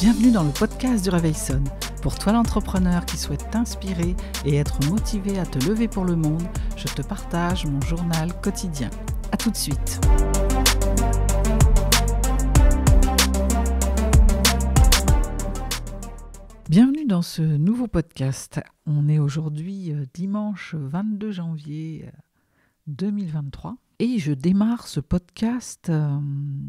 Bienvenue dans le podcast du Réveil Sonne. Pour toi l'entrepreneur qui souhaite t'inspirer et être motivé à te lever pour le monde, je te partage mon journal quotidien. À tout de suite. Bienvenue dans ce nouveau podcast. On est aujourd'hui dimanche 22 janvier 2023. Et je démarre ce podcast,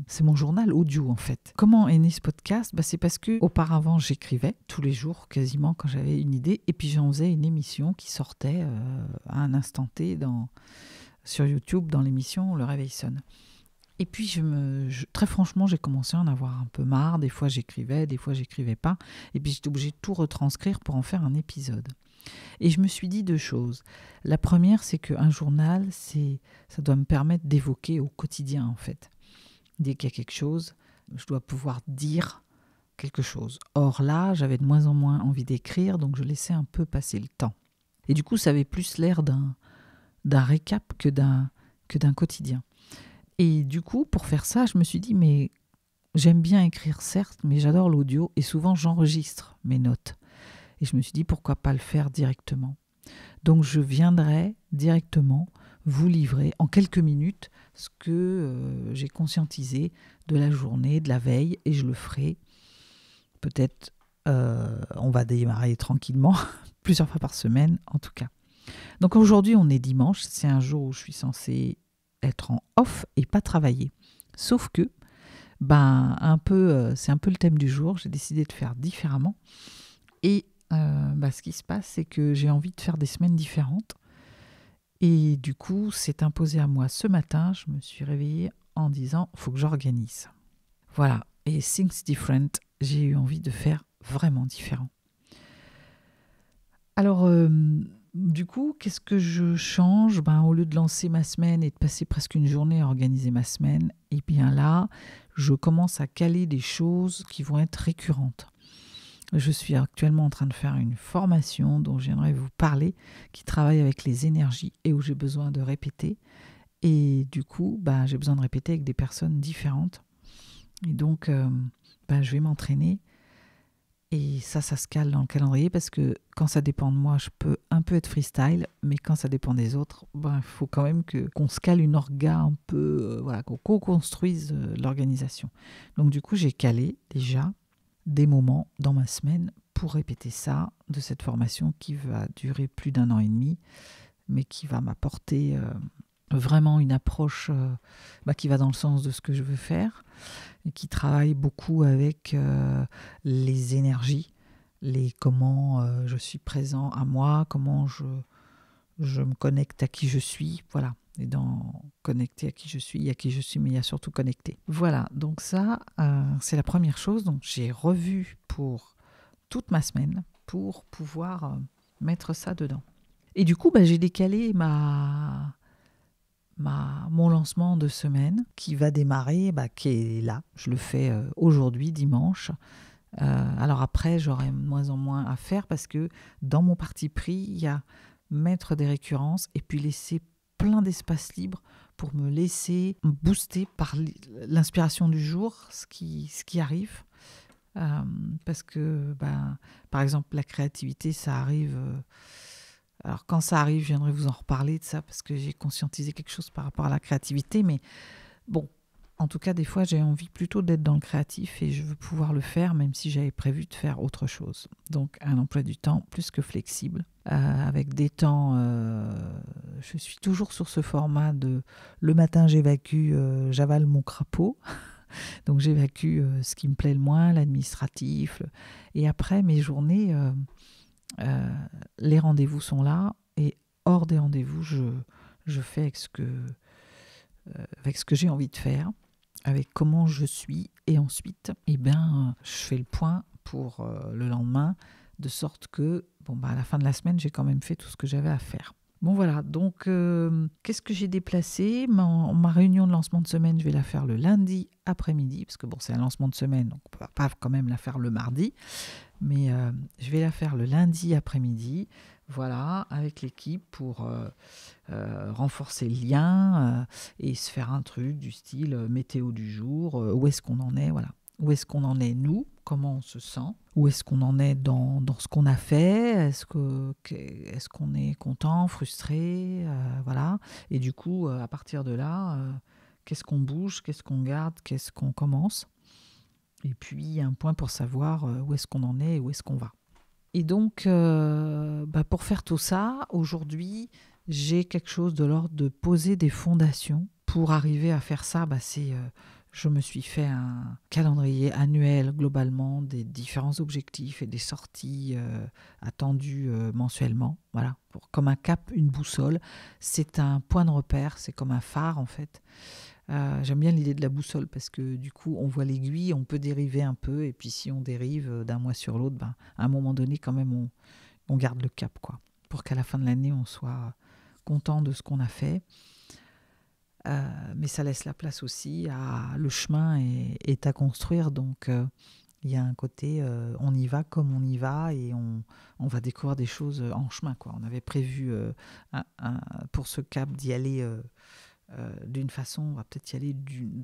c'est mon journal audio en fait. Comment est né ce podcast ? C'est parce que auparavant j'écrivais tous les jours quasiment quand j'avais une idée et puis j'en faisais une émission qui sortait à un instant T sur YouTube dans l'émission Le Réveil Sonne. Et puis très franchement j'ai commencé à en avoir un peu marre, des fois j'écrivais pas et puis j'étais obligée de tout retranscrire pour en faire un épisode. Et je me suis dit deux choses. La première, c'est qu'un journal, ça doit me permettre d'évoquer au quotidien, en fait. Dès qu'il y a quelque chose, je dois pouvoir dire quelque chose. Or là, j'avais de moins en moins envie d'écrire, donc je laissais un peu passer le temps. Et du coup, ça avait plus l'air d'un récap que d'un quotidien. Et du coup, pour faire ça, je me suis dit, mais j'aime bien écrire, certes, mais j'adore l'audio, et souvent j'enregistre mes notes. Et je me suis dit, pourquoi pas le faire directement ? Donc, je viendrai directement vous livrer en quelques minutes ce que j'ai conscientisé de la journée, de la veille, et je le ferai peut-être, on va démarrer tranquillement, plusieurs fois par semaine en tout cas. Donc aujourd'hui, on est dimanche, c'est un jour où je suis censée être en off et pas travailler. Sauf que, c'est un peu le thème du jour, j'ai décidé de faire différemment. Et ce qui se passe, c'est que j'ai envie de faire des semaines différentes. Et du coup, c'est imposé à moi ce matin. Je me suis réveillée en disant, il faut que j'organise. Voilà. Et things different, j'ai eu envie de faire vraiment différent. Alors, du coup, qu'est-ce que je change ? Au lieu de lancer ma semaine et de passer presque une journée à organiser ma semaine, et bien là, je commence à caler des choses qui vont être récurrentes. Je suis actuellement en train de faire une formation dont je viendrai vous parler, qui travaille avec les énergies et où j'ai besoin de répéter. Et du coup, j'ai besoin de répéter avec des personnes différentes. Et donc, je vais m'entraîner. Et ça se cale dans le calendrier parce que quand ça dépend de moi, je peux un peu être freestyle. Mais quand ça dépend des autres, il faut quand même qu'on se cale une orga un peu, qu'on co-construise l'organisation. Donc du coup, j'ai calé déjà des moments dans ma semaine pour répéter ça, de cette formation qui va durer plus d'1 an et demi, mais qui va m'apporter vraiment une approche qui va dans le sens de ce que je veux faire, et qui travaille beaucoup avec les énergies, comment je suis présent à moi, comment je me connecte à qui je suis, voilà. Et dans connecter à qui je suis, mais il y a surtout connecter. Voilà, donc ça, c'est la première chose. Donc j'ai revu pour toute ma semaine pour pouvoir mettre ça dedans. Et du coup, j'ai décalé mon lancement de semaine qui va démarrer, qui est là. Je le fais aujourd'hui, dimanche. Alors après, j'aurai de moins en moins à faire parce que dans mon parti pris, il y a mettre des récurrences et puis laisser plein d'espace libre pour me laisser booster par l'inspiration du jour, ce qui arrive. Parce que, par exemple, la créativité, ça arrive. Alors, quand ça arrive, je viendrai vous en reparler de ça parce que j'ai conscientisé quelque chose par rapport à la créativité. Mais bon, en tout cas, des fois, j'ai envie plutôt d'être dans le créatif et je veux pouvoir le faire, même si j'avais prévu de faire autre chose. Donc, un emploi du temps plus que flexible. Avec des temps, je suis toujours sur ce format de le matin j'évacue, j'avale mon crapaud, donc j'évacue ce qui me plaît le moins, l'administratif, et après mes journées, les rendez-vous sont là, et hors des rendez-vous, je fais avec ce que j'ai envie de faire, avec comment je suis, et ensuite, je fais le point pour le lendemain, de sorte que, à la fin de la semaine, j'ai quand même fait tout ce que j'avais à faire. Bon voilà, donc qu'est-ce que j'ai déplacé ? Ma réunion de lancement de semaine, je vais la faire le lundi après-midi, parce que c'est un lancement de semaine, donc on ne peut pas quand même la faire le mardi, mais je vais la faire le lundi après-midi, voilà, avec l'équipe pour renforcer le lien et se faire un truc du style météo du jour, où est-ce qu'on en est, voilà. Où est-ce qu'on en est, nous? Comment on se sent? Où est-ce qu'on en est dans ce qu'on a fait? Est-ce qu'on est content, frustré? Voilà. Et du coup, à partir de là, qu'est-ce qu'on bouge? Qu'est-ce qu'on garde? Qu'est-ce qu'on commence? Et puis, un point pour savoir où est-ce qu'on en est et où est-ce qu'on va. Et donc, pour faire tout ça, aujourd'hui, j'ai quelque chose de l'ordre de poser des fondations. Pour arriver à faire ça, je me suis fait un calendrier annuel globalement des différents objectifs et des sorties attendues mensuellement. Voilà, comme un cap, une boussole. C'est un point de repère, c'est comme un phare en fait. J'aime bien l'idée de la boussole parce que du coup on voit l'aiguille, on peut dériver un peu et puis si on dérive d'un mois sur l'autre, à un moment donné quand même on garde le cap quoi, pour qu'à la fin de l'année on soit content de ce qu'on a fait. Mais ça laisse la place aussi à le chemin est à construire, donc il y a un côté on y va comme on y va et on va découvrir des choses en chemin quoi. On avait prévu pour ce cap d'y aller d'une façon, on va peut-être y aller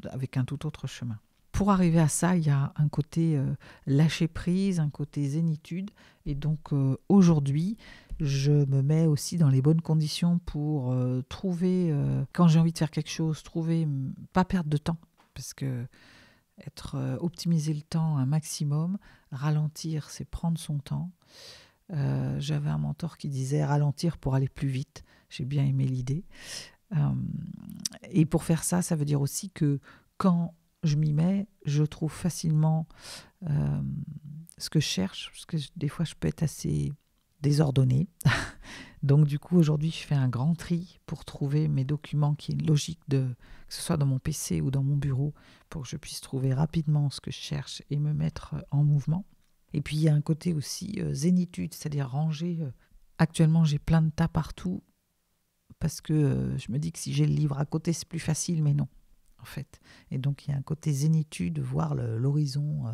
avec un tout autre chemin. Pour arriver à ça, il y a un côté lâcher prise, un côté zénitude. Et donc aujourd'hui, je me mets aussi dans les bonnes conditions pour trouver, quand j'ai envie de faire quelque chose, pas perdre de temps. Parce que optimiser le temps un maximum, ralentir, c'est prendre son temps. J'avais un mentor qui disait ralentir pour aller plus vite. J'ai bien aimé l'idée. Et pour faire ça, ça veut dire aussi que quand je m'y mets, je trouve facilement ce que je cherche, parce que des fois je peux être assez désordonnée. Donc du coup aujourd'hui je fais un grand tri pour trouver mes documents qui est une logique que ce soit dans mon PC ou dans mon bureau, pour que je puisse trouver rapidement ce que je cherche et me mettre en mouvement. Et puis il y a un côté aussi zénitude, c'est-à-dire ranger. Actuellement j'ai plein de tas partout, parce que je me dis que si j'ai le livre à côté, c'est plus facile, mais non, en fait. Et donc, il y a un côté zénitude, voir l'horizon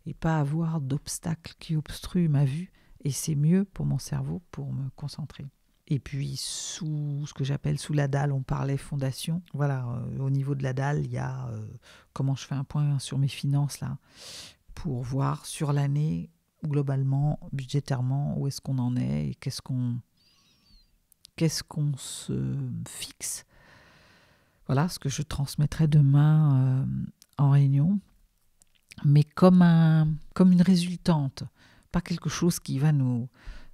et pas avoir d'obstacles qui obstruent ma vue. Et c'est mieux pour mon cerveau, pour me concentrer. Et puis, sous ce que j'appelle sous la dalle, on parlait fondation. Voilà, au niveau de la dalle, il y a comment je fais un point sur mes finances, là, pour voir sur l'année, globalement, budgétairement, où est-ce qu'on en est et qu'est-ce qu'on se fixe. Voilà ce que je transmettrai demain en réunion, mais comme une résultante, pas quelque chose qui va nous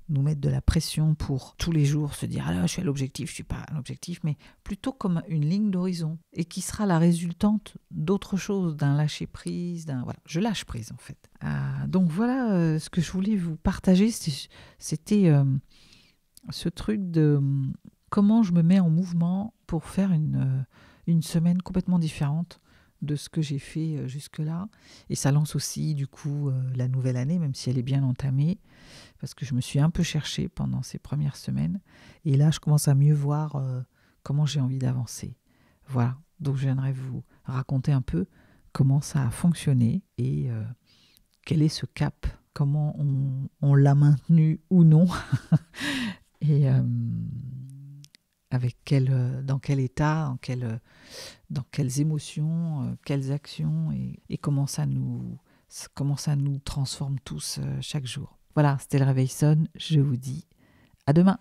mettre de la pression pour tous les jours se dire je suis à l'objectif, je suis pas à l'objectif, mais plutôt comme une ligne d'horizon et qui sera la résultante d'autre chose, d'un lâcher prise, voilà, je lâche prise en fait. Donc voilà ce que je voulais vous partager, c'était ce truc de comment je me mets en mouvement pour faire une semaine complètement différente de ce que j'ai fait jusque-là. Et ça lance aussi du coup la nouvelle année, même si elle est bien entamée, parce que je me suis un peu cherchée pendant ces premières semaines. Et là, je commence à mieux voir comment j'ai envie d'avancer. Voilà, donc je viendrai vous raconter un peu comment ça a fonctionné et quel est ce cap, comment on l'a maintenu ou non. Et dans quel état, dans quelles émotions, quelles actions et comment ça nous transforme tous chaque jour. Voilà, c'était le réveil sonne. Je vous dis à demain.